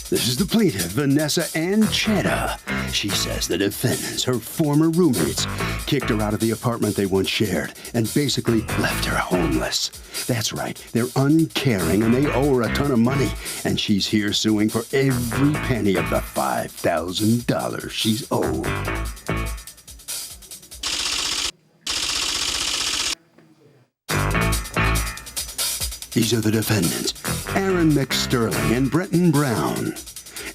This is the plaintiff, Vanessa Anchetta. She says the defendants, her former roommates, kicked her out of the apartment they once shared and basically left her homeless. That's right, they're uncaring and they owe her a ton of money. And she's here suing for every penny of the $5,000 she's owed. These are the defendants, Aaron McSterling and Brenton Brown.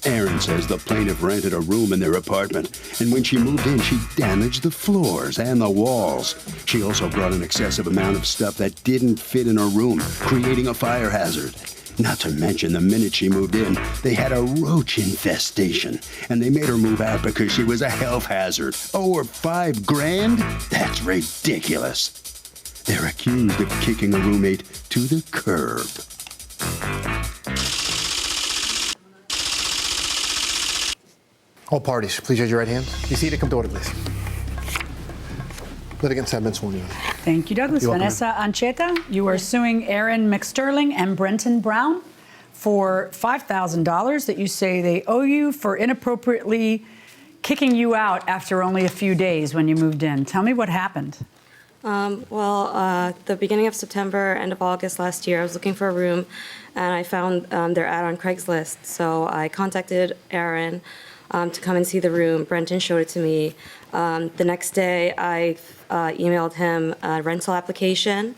Aaron says the plaintiff rented a room in their apartment, and when she moved in, she damaged the floors and the walls. She also brought an excessive amount of stuff that didn't fit in her room, creating a fire hazard. Not to mention, the minute she moved in, they had a roach infestation, and they made her move out because she was a health hazard. Oh, or $5,000? That's ridiculous. They're accused of kicking a roommate to the curb. All parties, please raise your right hand. Be seated. Come to order, please. Litigants have been sworn in. Thank you, Douglas. Vanessa Anchetta, you are suing Aaron McSterling and Brenton Brown for $5,000 that you say they owe you for inappropriately kicking you out after only a few days when you moved in. Tell me what happened. The beginning of September, end of August last year, I was looking for a room, and I found their ad on Craigslist. So I contacted Aaron to come and see the room. Brenton showed it to me. The next day, I emailed him a rental application,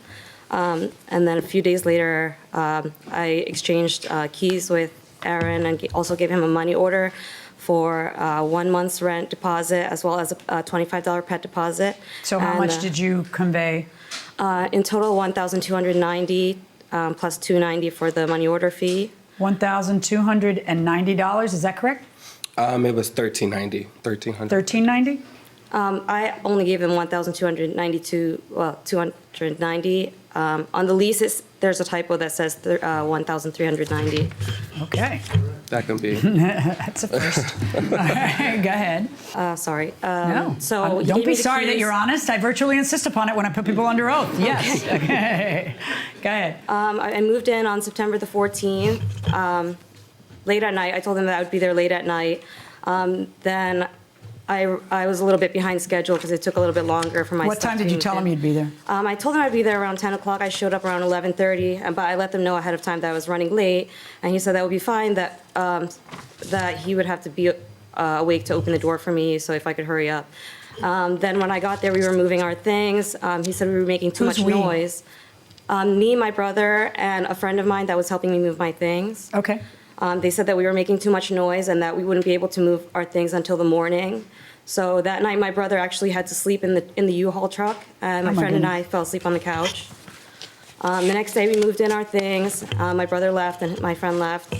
and then a few days later, I exchanged keys with Aaron and also gave him a money order for 1 month's rent deposit as well as a $25 pet deposit. So how much did you convey? In total, $1,290 plus $290 for the money order fee. $1,290, is that correct? It was $1,390. $1,390? I only gave him $290. On the lease, there's a typo that says $1,390. Okay. That can be. That's a first. All right, go ahead. Sorry. No. So don't be sorry that you're honest. I virtually insist upon it when I put people under oath. Yes. Okay. Go ahead. I moved in on September the 14th, late at night. I told him that I would be there late at night. Then I was a little bit behind schedule because it took a little bit longer for my What time did you tell him you'd be there? I told him I'd be there around 10 o'clock. I showed up around 11:30, but I let them know ahead of time that I was running late, and he said that would be fine, that he would have to be awake to open the door for me, so if I could hurry up. Then when I got there, we were moving our things. He said we were making too much noise. Me, my brother, and a friend of mine that was helping me move my things. Okay. They said that we were making too much noise and that we wouldn't be able to move our things until the morning. So that night, my brother actually had to sleep in the U-Haul truck, and my friend and I fell asleep on the couch. The next day, we moved in our things. My brother left and my friend left.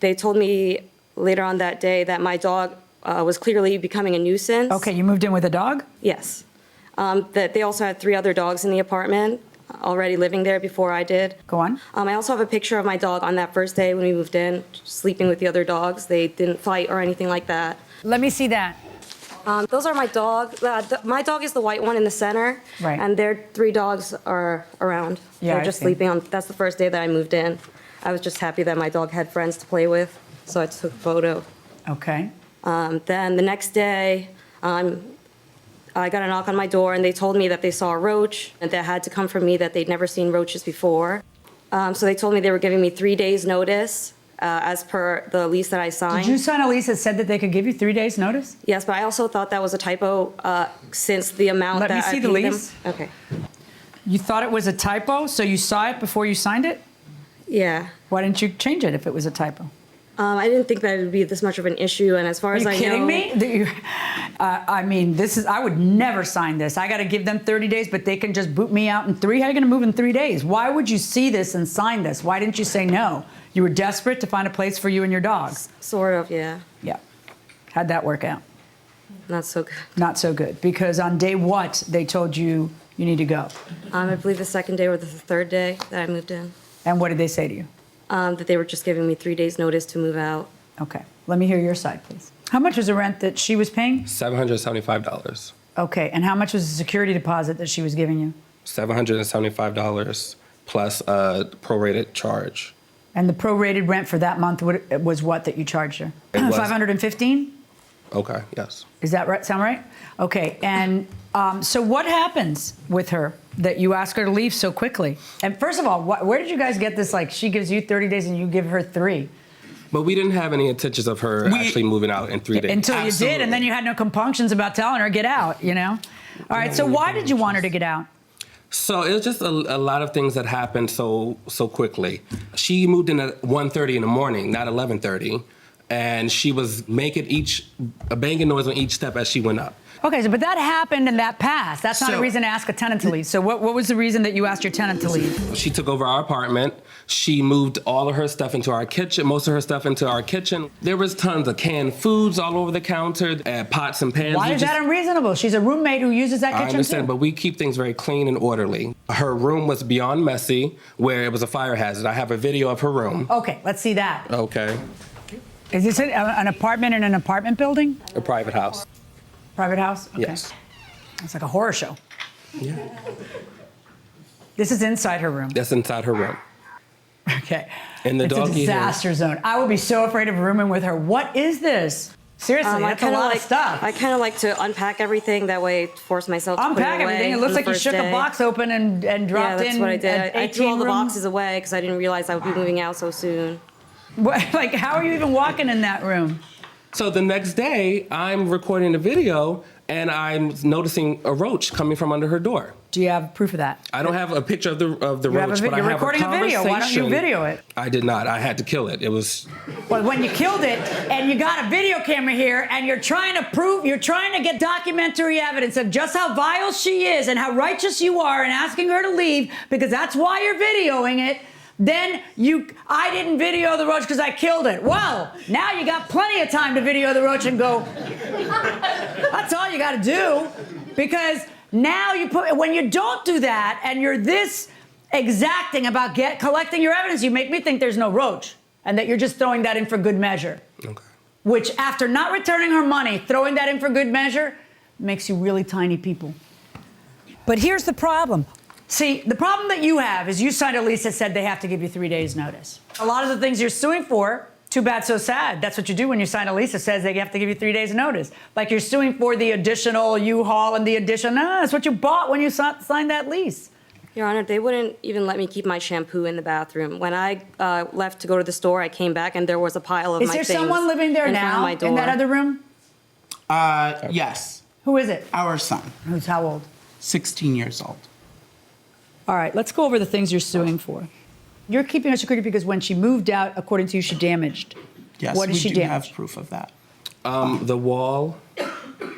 They told me later on that day that my dog was clearly becoming a nuisance. Okay, you moved in with a dog? Yes. That they also had 3 other dogs in the apartment already living there before I did. Go on. I also have a picture of my dog on that first day when we moved in, sleeping with the other dogs. They didn't fight or anything like that. Let me see that. Those are my dog. My dog is the white one in the center. Right. And their 3 dogs are around. Yeah, They're just I see. sleeping on. That's the first day that I moved in. I was just happy that my dog had friends to play with, so I took a photo. Okay. Then the next day, I got a knock on my door, and they told me that they saw a roach, and that had to come from me, that they'd never seen roaches before. So they told me they were giving me 3 days' notice, as per the lease that I signed. Did you sign a lease that said that they could give you 3 days' notice? Yes, but I also thought that was a typo, since the amount Let me that I see paid the them. lease. Okay. You thought it was a typo, so you saw it before you signed it? Yeah. Why didn't you change it if it was a typo? I didn't think that it would be this much of an issue, and as far as I know... Are you kidding me? I mean, I would never sign this. I got to give them 30 days, but they can just boot me out in 3? How are you going to move in 3 days? Why would you see this and sign this? Why didn't you say no? You were desperate to find a place for you and your dog. Sort of, yeah. Yeah. How'd that work out? Not so good. Not so good, because on day what, they told you you need to go. I believe the second day or the third day that I moved in. And what did they say to you? That they were just giving me 3 days' notice to move out. Okay. Let me hear your side, please. How much was the rent that she was paying? $775. Okay. And how much was the security deposit that she was giving you? $775 plus a prorated charge. And the prorated rent for that month was what that you charged her? It was- 515? Okay, yes. Is that right? Sound right? Okay. And so what happens with her that you ask her to leave so quickly? And first of all, where did you guys get this? Like, she gives you 30 days and you give her 3. But we didn't have any intentions of her actually moving out in 3 days. Until you did, and then you had no compunctions about telling her, get out, you know? All right, so why did you want her to get out? So it was just a lot of things that happened so quickly. She moved in at 1:30 in the morning, not 11:30, and she was making a banging noise on each step as she went up. Okay, so but that happened and that passed. That's not a reason to ask a tenant to leave. So what was the reason that you asked your tenant to leave? She took over our apartment. She moved all of her stuff into our kitchen, most of her stuff into our kitchen. There was tons of canned foods all over the counter, pots and pans. Why is that unreasonable? She's a roommate who uses that kitchen I understand, too. but we keep things very clean and orderly. Her room was beyond messy, where it was a fire hazard. I have a video of her room. Okay, let's see that. Okay. Is this an apartment in an apartment building? A private house. Private house? Okay. Yes. It's like a horror show. Yeah. This is inside her room. That's inside her room. Okay. And the it's doggy a disaster zone. I would be so afraid of rooming with her. What is this? Seriously, that's a lot of stuff. I kind of like to unpack everything. That way, force myself to unpack put it away. Everything. It looks like you shook a box open and dropped in. Yeah, that's what I did. I threw all the room. boxes away because I didn't realize I would be moving out so soon. What, like, how are you even walking in that room? So the next day, I'm recording a video, and I'm noticing a roach coming from under her door. Do you have proof of that? I don't have a picture of the roach, but you're I have recording a video. Why don't you video it? I did not. I had to kill it. It was... Well, when you killed it, and you got a video camera here, and you're trying to get documentary evidence of just how vile she is and how righteous you are and asking her to leave, because that's why you're videoing it, then I didn't video the roach because I killed it. Well, now you got plenty of time to video the roach and go, that's all you got to do, because now when you don't do that and you're this exacting about collecting your evidence, you make me think there's no roach and that you're just throwing that in for good measure. Okay. Which, after not returning her money, throwing that in for good measure, makes you really tiny people. But here's the problem. See, the problem that you have is you signed a lease that said they have to give you 3 days notice. A lot of the things you're suing for, too bad, so sad. That's what you do when you sign a lease that says they have to give you 3 days notice. Like you're suing for the additional U-Haul and the additional, that's what you bought when you signed that lease. Your Honor, they wouldn't even let me keep my shampoo in the bathroom. When I left to go to the store, I came back and there was a pile of my things. Is there someone living there in front of now my door. in that other room? Yes. Who is it? Our son, Who's how old? 16 years old. All right, let's go over the things you're suing for. You're keeping her security because when she moved out, according to you, she damaged. Yes, What did she we do damage? have proof of that. The wall,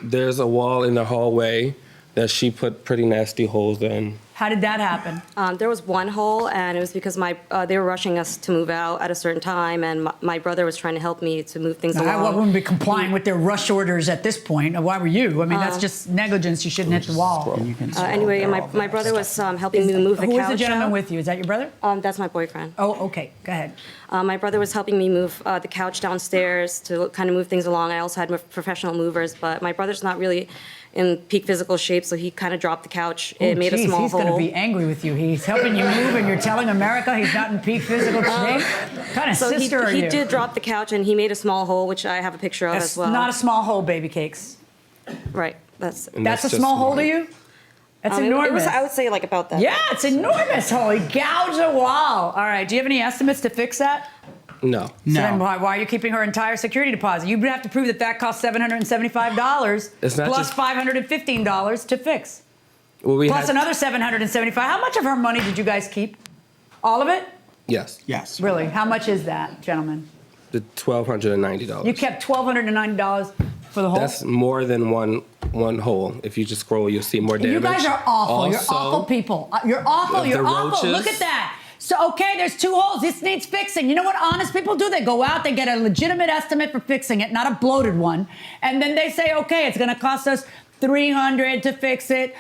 there's a wall in the hallway that she put pretty nasty holes in. How did that happen? There was one hole, and it was because they were rushing us to move out at a certain time, and my brother was trying to help me to move things I along. wouldn't be complying with their rush orders at this point. Why were you? I mean, that's just negligence. You shouldn't hit the wall. And you can scroll Anyway, there, all my the brother was stuff. helping me move the couch Who is the gentleman out. with you? Is that your brother? That's my boyfriend. Oh, okay. Go ahead. My brother was helping me move the couch downstairs to kind of move things along. I also had professional movers, but my brother's not really in peak physical shape, so he kind of dropped the couch. It made a small he's hole. going to be angry with you. He's helping you move, and you're telling America he's not in peak physical shape? What kind of So sister are you? he did drop the couch, and he made a small hole, which I have a picture of That's as well. not a small hole, baby cakes. Right. That's And That's a just small hole to mine. you? That's it enormous. was, I would say, like about that. Yeah, it's enormous hole. He gouged a wall. All right. Do you have any estimates to fix that? No. So then No. why are you keeping her entire security deposit? You'd have to prove that cost $775 It's not plus just- $515 to fix. Well, we Plus had, another $775. How much of her money did you guys keep? All of it? Yes. Yes. Really? How much is that, gentlemen? The $1,290. You kept $1,290 for the whole? That's more than one hole. If you just scroll, you'll see more damage. You guys are awful. You're Also, awful people. You're awful. the You're awful. roaches. Look at that. So, okay, there's 2 holes. This needs fixing. You know what honest people do? They go out, they get a legitimate estimate for fixing it, not a bloated one. And then they say, okay, it's going to cost us $300 to fix it,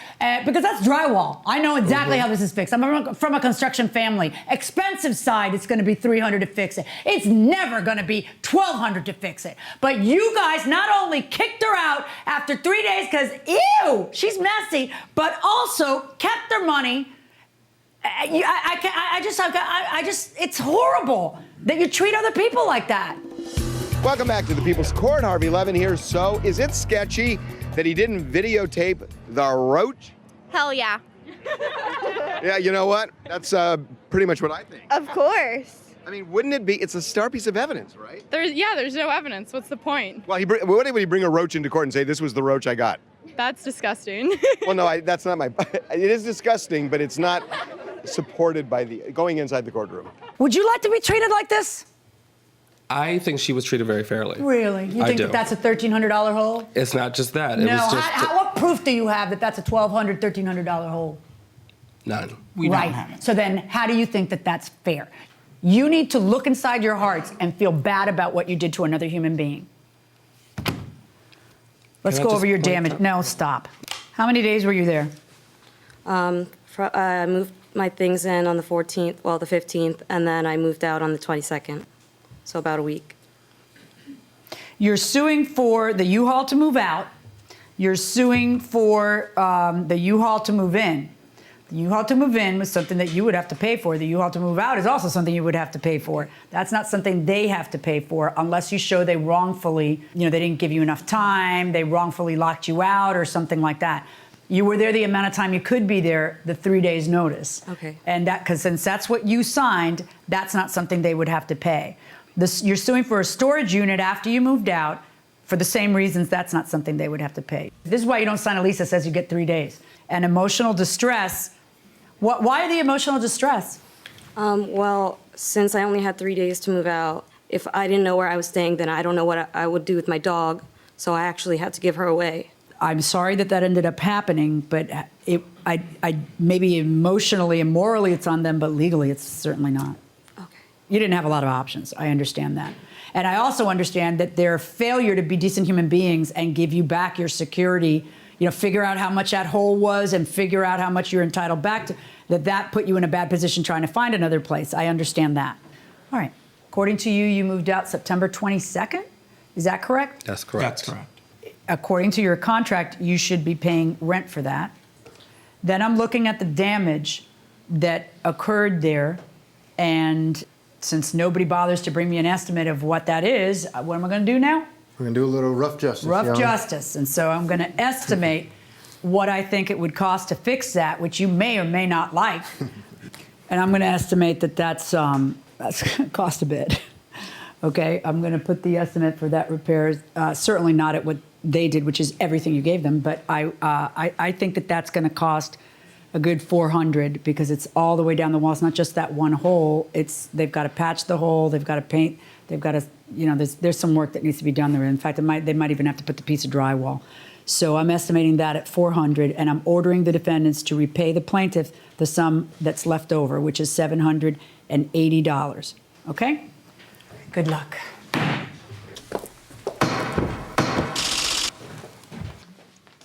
because that's drywall. I know exactly how this is fixed. I'm from a construction family. Expensive side, it's going to be $300 to fix it. It's never going to be $1,200 to fix it. But you guys not only kicked her out after 3 days because, ew, she's messy, but also kept their money. I just, it's horrible. that you treat other people like that. Welcome back to the People's Court. Harvey Levin here. So, is it sketchy that he didn't videotape the roach? Hell yeah. Yeah, you know what? That's pretty much what I think. Of course. I mean, wouldn't it be? It's a star piece of evidence, right? There's no evidence. What's the point? Well, what if he bring a roach into court and say, this was the roach I got? That's disgusting. Well, no, that's not my, it is disgusting, but it's not supported by going inside the courtroom. Would you like to be treated like this? I think she was treated very fairly. Really? You I think do. that that's a $1,300 hole? It's not just that. It No, was just what proof do you have that that's a $1,200, $1,300 hole? none. We Right. don't have it. So then how do you think that that's fair? You need to look inside your hearts and feel bad about what you did to another human being. Let's Can I go just over your point damage. out- No, stop. How many days were you there? I moved my things in on the 14th, well, the 15th, and then I moved out on the 22nd. So about a week. You're suing for the U-Haul to move out. You're suing for the U-Haul to move in. The U-Haul to move in was something that you would have to pay for. The U-Haul to move out is also something you would have to pay for. That's not something they have to pay for unless you show they wrongfully, they didn't give you enough time, they wrongfully locked you out or something like that. You were there the amount of time you could be there, the 3 days notice. Okay. And because since that's what you signed, that's not something they would have to pay. You're suing for a storage unit after you moved out. For the same reasons, that's not something they would have to pay. This is why you don't sign a lease that says you get 3 days. And emotional distress, why the emotional distress? Well, since I only had 3 days to move out, if I didn't know where I was staying, then I don't know what I would do with my dog. So I actually had to give her away. I'm sorry that ended up happening, but I maybe emotionally and morally it's on them, but legally it's certainly not. Okay. You didn't have a lot of options. I understand that. And I also understand that their failure to be decent human beings and give you back your security, figure out how much that hole was and figure out how much you're entitled back to, that put you in a bad position trying to find another place. I understand that. All right. According to you, you moved out September 22nd? Is that correct? That's correct. That's correct. According to your contract, you should be paying rent for that. Then I'm looking at the damage that occurred there, and since nobody bothers to bring me an estimate of what that is, what am I going to do now? We're going to do a little rough justice. Rough Your Honor. justice. And so I'm going to estimate what I think it would cost to fix that, which you may or may not like. And I'm going to estimate that that's going to cost a bit. Okay, I'm going to put the estimate for that repair, certainly not at what they did, which is everything you gave them, but I think that that's going to cost a good $400 because it's all the way down the wall. It's not just that one hole. They've got to patch the hole. They've got to paint. They've got to, there's some work that needs to be done there. In fact, they might even have to put the piece of drywall. So I'm estimating that at $400, and I'm ordering the defendants to repay the plaintiff the sum that's left over, which is $780. Okay? Good luck.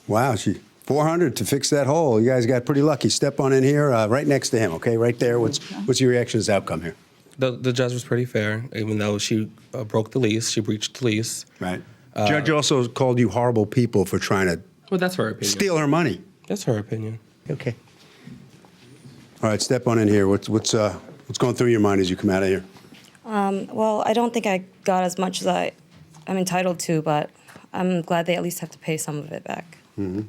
Wow, 400 to fix that hole. You guys got pretty lucky. Step on in here, right next to him, okay? Right there. What's your reaction to the outcome here? The judge was pretty fair, even though she broke the lease. She breached the lease. Right. Judge also called you horrible people for trying to Well, that's her opinion. steal her money. That's her opinion. Okay. All right, step on in here. What's going through your mind as you come out of here? Well, I don't think I got as much as I'm entitled to, but I'm glad they at least have to pay some of it back. Mm-hmm.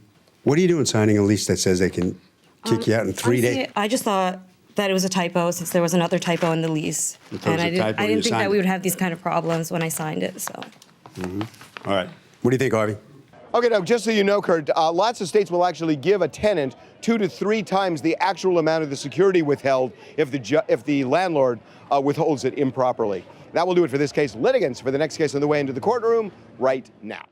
What are you doing signing a lease that says they can kick you out in 3 days? Honestly, I just thought that it was a typo since there was another typo in the lease. You thought it was And a typo I when you didn't think signed that we it? would have these kind of problems when I signed it, so. All right. What do you think, Harvey? Okay, now, just so you know, Kurt, lots of states will actually give a tenant 2 to 3 times the actual amount of the security withheld if the landlord withholds it improperly. That will do it for this case. Litigants for the next case on the way into the courtroom right now.